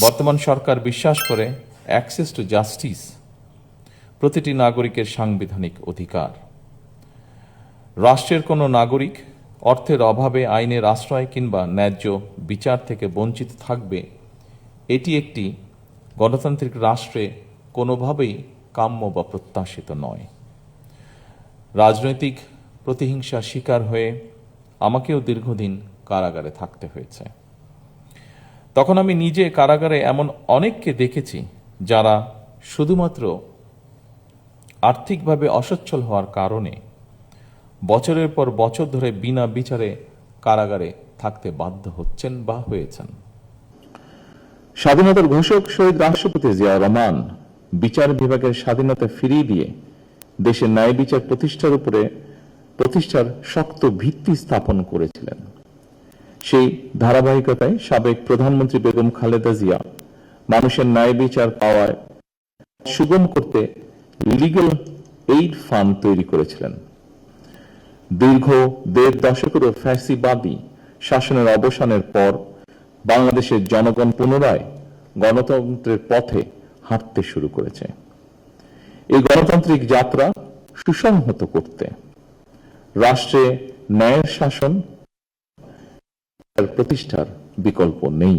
বর্তমান সরকার বিশ্বাস করে অ্যাক্সেস টু জাস্টিস প্রতিটি নাগরিকের সাংবিধানিক অধিকার। রাষ্ট্রের কোনো নাগরিক অর্থের অভাবে আইনের আশ্রয় কিংবা ন্যায্য বিচার থেকে বঞ্চিত থাকবে, এটি একটি গণতান্ত্রিক রাষ্ট্রে কোনোভাবেই কাম্য বা প্রত্যাশিত নয়। রাজনৈতিক প্রতিহিংসার শিকার হয়ে আমাকেও দীর্ঘদিন কারাগারে থাকতে হয়েছে। তখন আমি নিজে কারাগারে এমন অনেককে দেখেছি যারা শুধুমাত্র আর্থিকভাবে অসচ্ছল হওয়ার কারণে বছরের পর বছর ধরে বিনা বিচারে কারাগারে থাকতে বাধ্য হচ্ছেন বা হয়েছেন। স্বাধীনতার ঘোষক শহীদ রাষ্ট্রপতি জিয়া রহমান বিচার বিভাগের স্বাধীনতা ফিরিয়ে দিয়ে দেশের ন্যায় বিচার প্রতিষ্ঠার শক্ত ভিত্তি স্থাপন করেছিলেন। সেই ধারাবাহিকতায় সাবেক প্রধানমন্ত্রী বেগম খালেদা জিয়া মানুষের ন্যায় বিচার পাওয়ায় সুগম করতে লিগ্যাল এইড ফান্ড তৈরি করেছিলেন। দীর্ঘ ১.৫ দশকেরও ফ্যাসিবাদী শাসনের অবসানের পর বাংলাদেশের জনগণ পুনরায় গণতন্ত্রের পথে হাঁটতে শুরু করেছে। এই গণতান্ত্রিক যাত্রা সুসংহত করতে রাষ্ট্রে ন্যায়ের শাসন প্রতিষ্ঠার বিকল্প নেই।